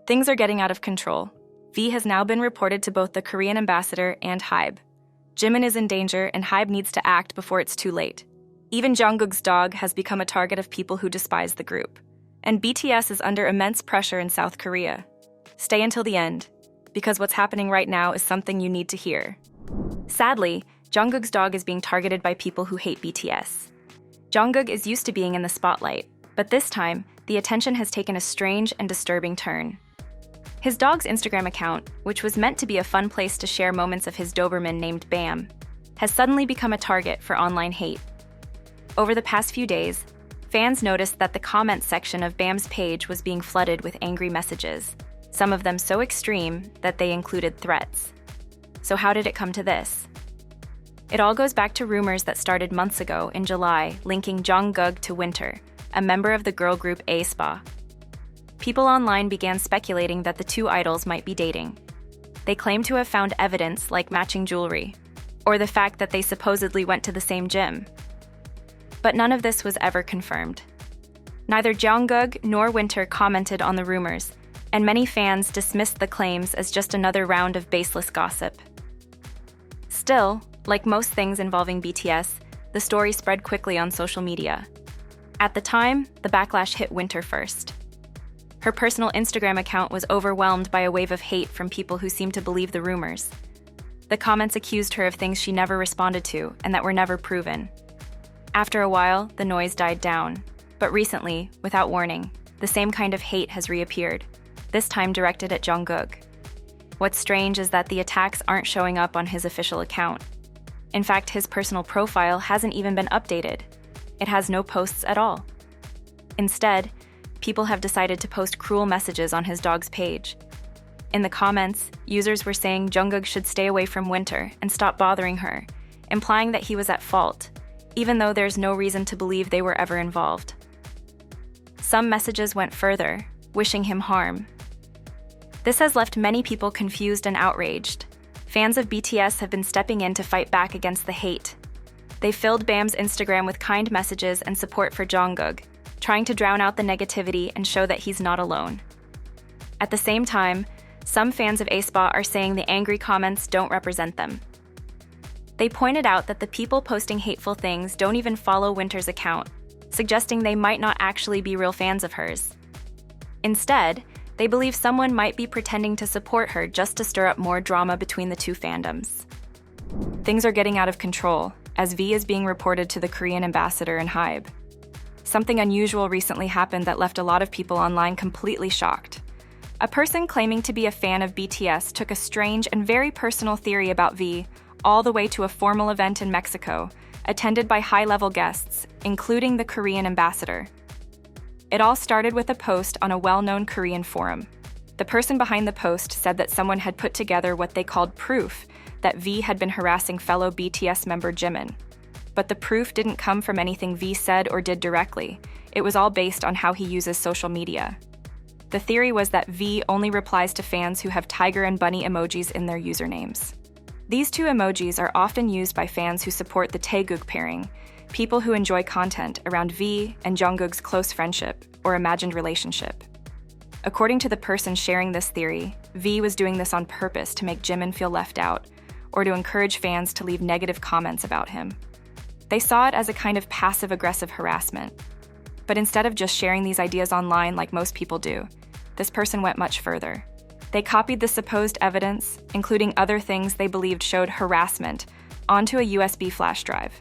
Things are getting out of control. V has now been reported to both the Korean ambassador and HYBE. Jimin is in danger, and HYBE needs to act before it's too late. Even Jungkook's dog has become a target of people who despise the group. And BTS is under immense pressure in South Korea. Stay until the end, because what's happening right now is something you need to hear. Sadly, Jungkook's dog is being targeted by people who hate BTS. Jungkook is used to being in the spotlight, but this time, the attention has taken a strange and disturbing turn. His dog's Instagram account, which was meant to be a fun place to share moments of his Doberman named Bam, has suddenly become a target for online hate. Over the past few days, fans noticed that the comments section of Bam's page was being flooded with angry messages, some of them so extreme that they included threats. So how did it come to this? It all goes back to rumors that started months ago in July linking Jungkook to Winter, a member of the girl group HYBE. People online began speculating that the two idols might be dating. They claimed to have found evidence like matching jewelry, or the fact that they supposedly went to the same gym. But none of this was ever confirmed. Neither Jungkook nor Winter commented on the rumors, and many fans dismissed the claims as just another round of baseless gossip. Still, like most things involving BTS, the story spread quickly on social media. At the time, the backlash hit Winter first. Her personal Instagram account was overwhelmed by a wave of hate from people who seemed to believe the rumors. The comments accused her of things she never responded to and that were never proven. After a while, the noise died down. But recently, without warning, the same kind of hate has reappeared, this time directed at Jungkook. What's strange is that the attacks aren't showing up on his official account. In fact, his personal profile hasn't even been updated. It has no posts at all. Instead, people have decided to post cruel messages on his dog's page. In the comments, users were saying Jungkook should stay away from Winter and stop bothering her, implying that he was at fault, even though there's no reason to believe they were ever involved. Some messages went further, wishing him harm. This has left many people confused and outraged. Fans of BTS have been stepping in to fight back against the hate. They filled Bam's Instagram with kind messages and support for Jungkook, trying to drown out the negativity and show that he's not alone. At the same time, some fans of HYBE are saying the angry comments don't represent them. They pointed out that the people posting hateful things don't even follow Winter's account, suggesting they might not actually be real fans of hers. Instead, they believe someone might be pretending to support her just to stir up more drama between the two fandoms. Things are getting out of control, as V is being reported to the Korean ambassador and HYBE. Something unusual recently happened that left a lot of people online completely shocked. A person claiming to be a fan of BTS took a strange and very personal theory about V all the way to a formal event in Mexico, attended by high-level guests, including the Korean ambassador. It all started with a post on a well-known Korean forum. The person behind the post said that someone had put together what they called proof that V had been harassing fellow BTS member Jimin. But the proof didn't come from anything V said or did directly. It was all based on how he uses social media. The theory was that V only replies to fans who have tiger and bunny emojis in their usernames. These two emojis are often used by fans who support the Taeguk pairing, people who enjoy content around V and Jungkook's close friendship or imagined relationship. According to the person sharing this theory, V was doing this on purpose to make Jimin feel left out or to encourage fans to leave negative comments about him. They saw it as a kind of passive-aggressive harassment. But instead of just sharing these ideas online like most people do, this person went much further. They copied the supposed evidence, including other things they believed showed harassment, onto a USB flash drive.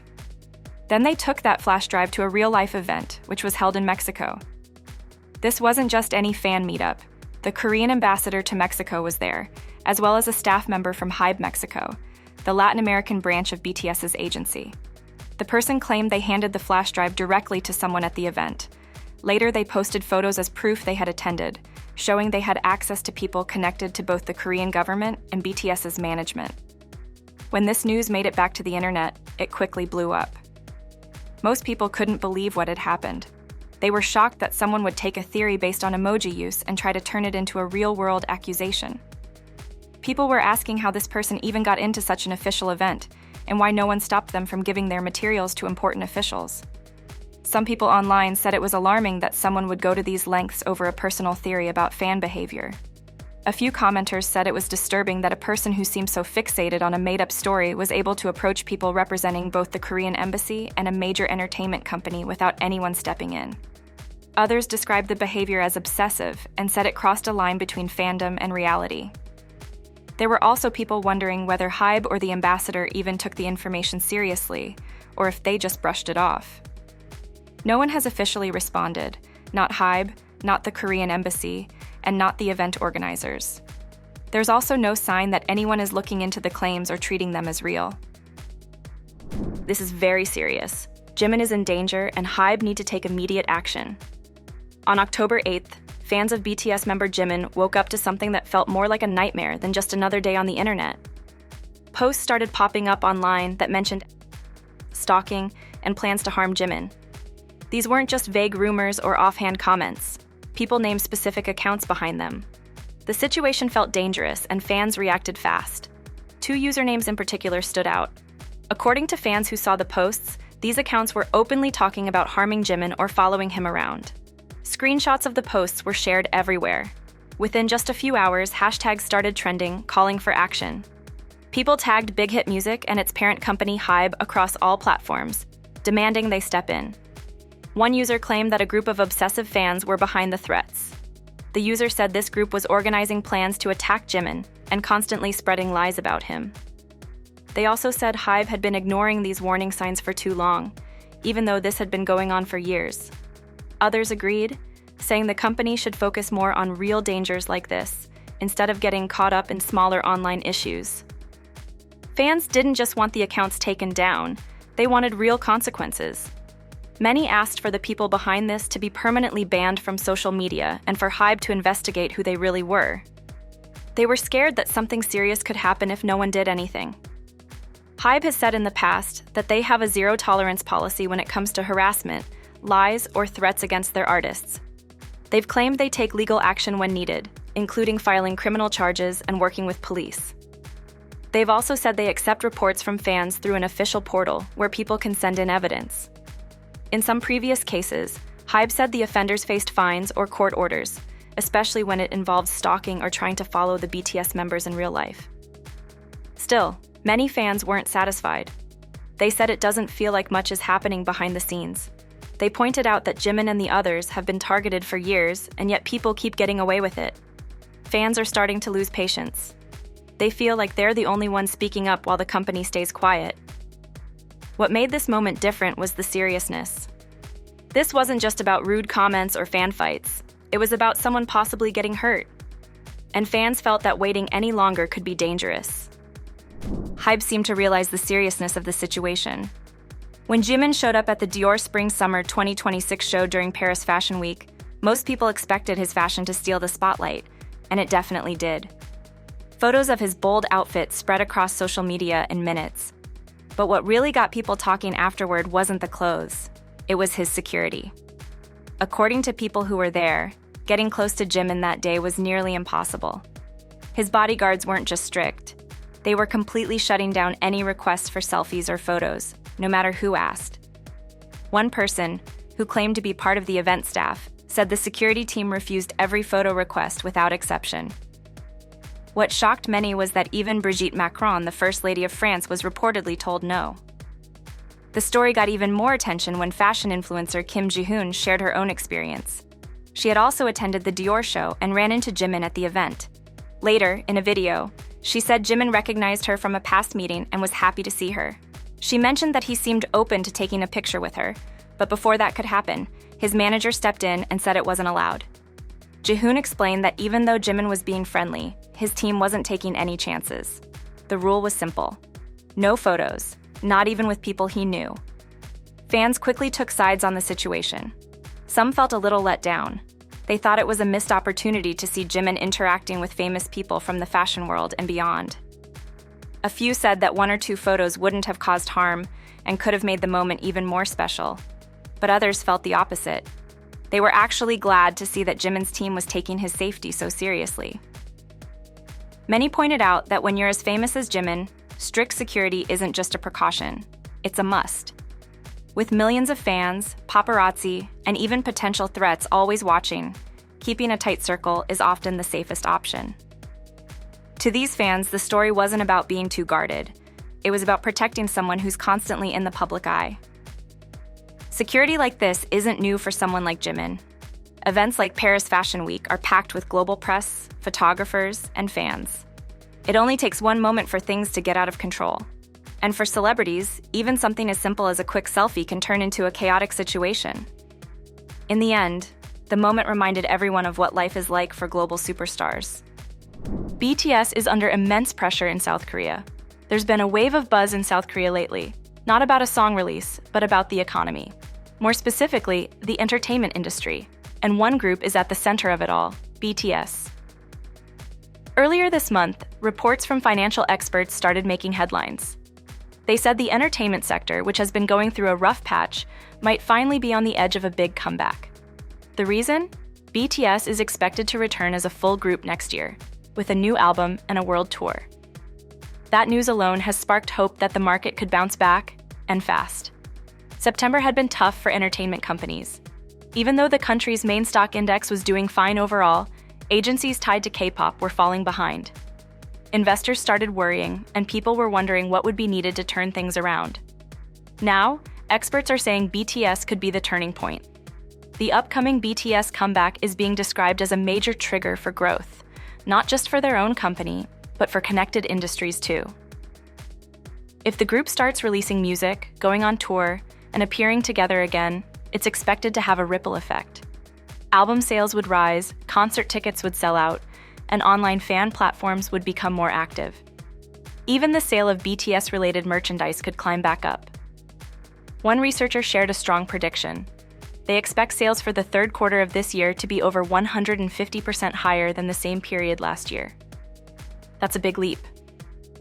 Then they took that flash drive to a real-life event, which was held in Mexico. This wasn't just any fan meetup. The Korean ambassador to Mexico was there, as well as a staff member from HYBE Mexico, the Latin American branch of BTS's agency. The person claimed they handed the flash drive directly to someone at the event. Later, they posted photos as proof they had attended, showing they had access to people connected to both the Korean government and BTS's management. When this news made it back to the internet, it quickly blew up. Most people couldn't believe what had happened. They were shocked that someone would take a theory based on emoji use and try to turn it into a real-world accusation. People were asking how this person even got into such an official event, and why no one stopped them from giving their materials to important officials. Some people online said it was alarming that someone would go to these lengths over a personal theory about fan behavior. A few commenters said it was disturbing that a person who seemed so fixated on a made-up story was able to approach people representing both the Korean embassy and a major entertainment company without anyone stepping in. Others described the behavior as obsessive and said it crossed a line between fandom and reality. There were also people wondering whether HYBE or the ambassador even took the information seriously, or if they just brushed it off. No one has officially responded, not HYBE, not the Korean embassy, and not the event organizers. There's also no sign that anyone is looking into the claims or treating them as real. This is very serious. Jimin is in danger, and HYBE need to take immediate action. On October 8th, fans of BTS member Jimin woke up to something that felt more like a nightmare than just another day on the internet. Posts started popping up online that mentioned stalking and plans to harm Jimin. These weren't just vague rumors or offhand comments. People named specific accounts behind them. The situation felt dangerous, and fans reacted fast. 2 usernames in particular stood out. According to fans who saw the posts, these accounts were openly talking about harming Jimin or following him around. Screenshots of the posts were shared everywhere. Within just a few hours, hashtags started trending, calling for action. People tagged Big Hit Music and its parent company HYBE across all platforms, demanding they step in. One user claimed that a group of obsessive fans were behind the threats. The user said this group was organizing plans to attack Jimin and constantly spreading lies about him. They also said HYBE had been ignoring these warning signs for too long, even though this had been going on for years. Others agreed, saying the company should focus more on real dangers like this, instead of getting caught up in smaller online issues. Fans didn't just want the accounts taken down, they wanted real consequences. Many asked for the people behind this to be permanently banned from social media and for HYBE to investigate who they really were. They were scared that something serious could happen if no one did anything. HYBE has said in the past that they have a zero-tolerance policy when it comes to harassment, lies, or threats against their artists. They've claimed they take legal action when needed, including filing criminal charges and working with police. They've also said they accept reports from fans through an official portal where people can send in evidence. In some previous cases, HYBE said the offenders faced fines or court orders, especially when it involved stalking or trying to follow the BTS members in real life. Still, many fans weren't satisfied. They said it doesn't feel like much is happening behind the scenes. They pointed out that Jimin and the others have been targeted for years, and yet people keep getting away with it. Fans are starting to lose patience. They feel like they're the only ones speaking up while the company stays quiet. What made this moment different was the seriousness. This wasn't just about rude comments or fan fights. It was about someone possibly getting hurt. And fans felt that waiting any longer could be dangerous. HYBE seemed to realize the seriousness of the situation. When Jimin showed up at the Dior Spring-Summer 2026 show during Paris Fashion Week, most people expected his fashion to steal the spotlight, and it definitely did. Photos of his bold outfit spread across social media in minutes. But what really got people talking afterward wasn't the clothes, it was his security. According to people who were there, getting close to Jimin that day was nearly impossible. His bodyguards weren't just strict. They were completely shutting down any requests for selfies or photos, no matter who asked. One person, who claimed to be part of the event staff, said the security team refused every photo request without exception. What shocked many was that even Brigitte Macron, the First Lady of France, was reportedly told no. The story got even more attention when fashion influencer Kim Ji-hoon shared her own experience. She had also attended the Dior show and ran into Jimin at the event. Later, in a video, she said Jimin recognized her from a past meeting and was happy to see her. She mentioned that he seemed open to taking a picture with her, but before that could happen, his manager stepped in and said it wasn't allowed. Ji-hoon explained that even though Jimin was being friendly, his team wasn't taking any chances. The rule was simple. No photos, not even with people he knew. Fans quickly took sides on the situation. Some felt a little let down. They thought it was a missed opportunity to see Jimin interacting with famous people from the fashion world and beyond. A few said that 1 or 2 photos wouldn't have caused harm and could have made the moment even more special. But others felt the opposite. They were actually glad to see that Jimin's team was taking his safety so seriously. Many pointed out that when you're as famous as Jimin, strict security isn't just a precaution, it's a must. With millions of fans, paparazzi, and even potential threats always watching, keeping a tight circle is often the safest option. To these fans, the story wasn't about being too guarded. It was about protecting someone who's constantly in the public eye. Security like this isn't new for someone like Jimin. Events like Paris Fashion Week are packed with global press, photographers, and fans. It only takes one moment for things to get out of control. And for celebrities, even something as simple as a quick selfie can turn into a chaotic situation. In the end, the moment reminded everyone of what life is like for global superstars. BTS is under immense pressure in South Korea. There's been a wave of buzz in South Korea lately, not about a song release, but about the economy. More specifically, the entertainment industry. And one group is at the center of it all, BTS. Earlier this month, reports from financial experts started making headlines. They said the entertainment sector, which has been going through a rough patch, might finally be on the edge of a big comeback. The reason? BTS is expected to return as a full group next year, with a new album and a world tour. That news alone has sparked hope that the market could bounce back, and fast. September had been tough for entertainment companies. Even though the country's main stock index was doing fine overall, agencies tied to K-pop were falling behind. Investors started worrying, and people were wondering what would be needed to turn things around. Now, experts are saying BTS could be the turning point. The upcoming BTS comeback is being described as a major trigger for growth, not just for their own company, but for connected industries too. If the group starts releasing music, going on tour, and appearing together again, it's expected to have a ripple effect. Album sales would rise, concert tickets would sell out, and online fan platforms would become more active. Even the sale of BTS-related merchandise could climb back up. One researcher shared a strong prediction. They expect sales for the third quarter of this year to be over 150% higher than the same period last year. That's a big leap.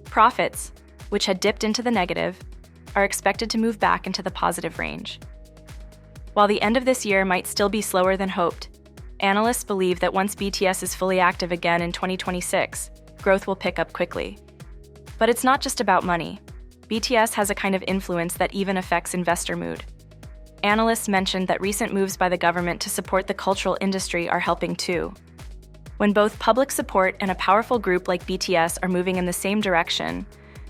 Profits, which had dipped into the negative, are expected to move back into the positive range. While the end of this year might still be slower than hoped, analysts believe that once BTS is fully active again in 2026, growth will pick up quickly. But it's not just about money. BTS has a kind of influence that even affects investor mood. Analysts mentioned that recent moves by the government to support the cultural industry are helping too. When both public support and a powerful group like BTS are moving in the same direction,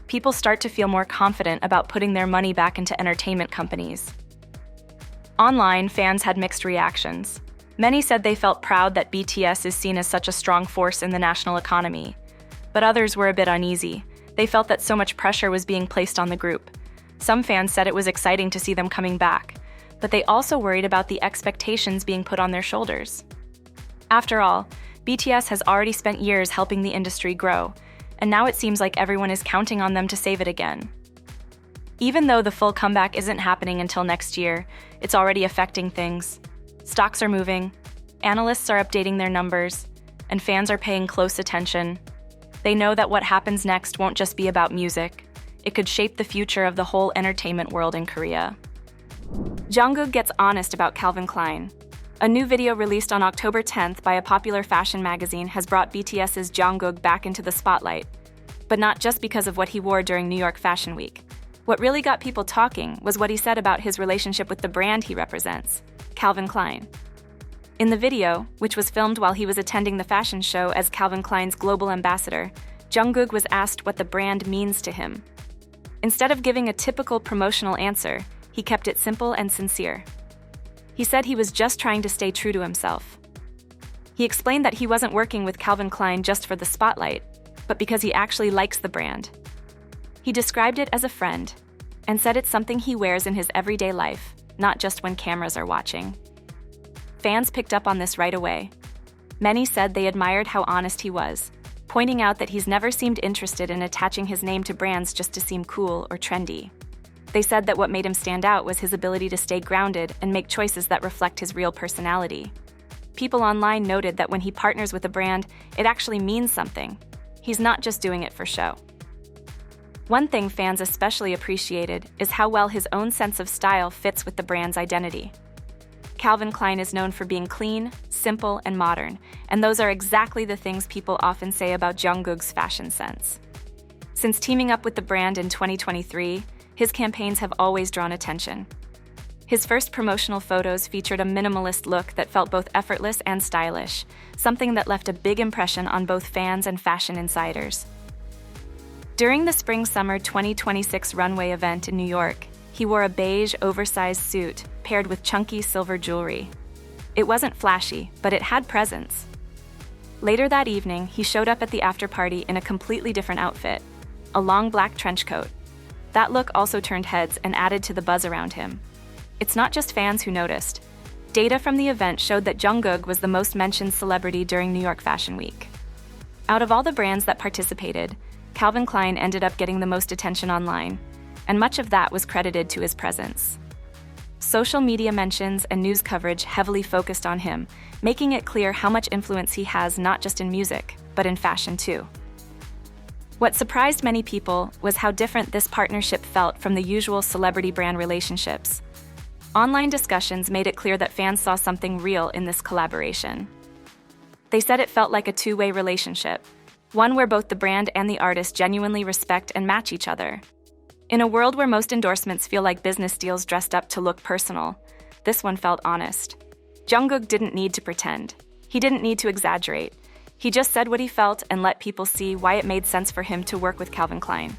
people start to feel more confident about putting their money back into entertainment companies. Online, fans had mixed reactions. Many said they felt proud that BTS is seen as such a strong force in the national economy. But others were a bit uneasy. They felt that so much pressure was being placed on the group. Some fans said it was exciting to see them coming back, but they also worried about the expectations being put on their shoulders. After all, BTS has already spent years helping the industry grow, and now it seems like everyone is counting on them to save it again. Even though the full comeback isn't happening until next year, it's already affecting things. Stocks are moving, analysts are updating their numbers, and fans are paying close attention. They know that what happens next won't just be about music. It could shape the future of the whole entertainment world in Korea. Jungkook gets honest about Calvin Klein. A new video released on October 10th by a popular fashion magazine has brought BTS's Jungkook back into the spotlight. But not just because of what he wore during New York Fashion Week. What really got people talking was what he said about his relationship with the brand he represents, Calvin Klein. In the video, which was filmed while he was attending the fashion show as Calvin Klein's global ambassador, Jungkook was asked what the brand means to him. Instead of giving a typical promotional answer, he kept it simple and sincere. He said he was just trying to stay true to himself. He explained that he wasn't working with Calvin Klein just for the spotlight, but because he actually likes the brand. He described it as a friend, and said it's something he wears in his everyday life, not just when cameras are watching. Fans picked up on this right away. Many said they admired how honest he was, pointing out that he's never seemed interested in attaching his name to brands just to seem cool or trendy. They said that what made him stand out was his ability to stay grounded and make choices that reflect his real personality. People online noted that when he partners with a brand, it actually means something. He's not just doing it for show. One thing fans especially appreciated is how well his own sense of style fits with the brand's identity. Calvin Klein is known for being clean, simple, and modern, and those are exactly the things people often say about Jungkook's fashion sense. Since teaming up with the brand in 2023, his campaigns have always drawn attention. His first promotional photos featured a minimalist look that felt both effortless and stylish, something that left a big impression on both fans and fashion insiders. During the Spring-Summer 2026 runway event in New York, he wore a beige, oversized suit paired with chunky silver jewelry. It wasn't flashy, but it had presence. Later that evening, he showed up at the after-party in a completely different outfit, a long black trench coat. That look also turned heads and added to the buzz around him. It's not just fans who noticed. Data from the event showed that Jungkook was the most mentioned celebrity during New York Fashion Week. Out of all the brands that participated, Calvin Klein ended up getting the most attention online, and much of that was credited to his presence. Social media mentions and news coverage heavily focused on him, making it clear how much influence he has not just in music, but in fashion too. What surprised many people was how different this partnership felt from the usual celebrity-brand relationships. Online discussions made it clear that fans saw something real in this collaboration. They said it felt like a two-way relationship, one where both the brand and the artist genuinely respect and match each other. In a world where most endorsements feel like business deals dressed up to look personal, this one felt honest. Jungkook didn't need to pretend. He didn't need to exaggerate. He just said what he felt and let people see why it made sense for him to work with Calvin Klein.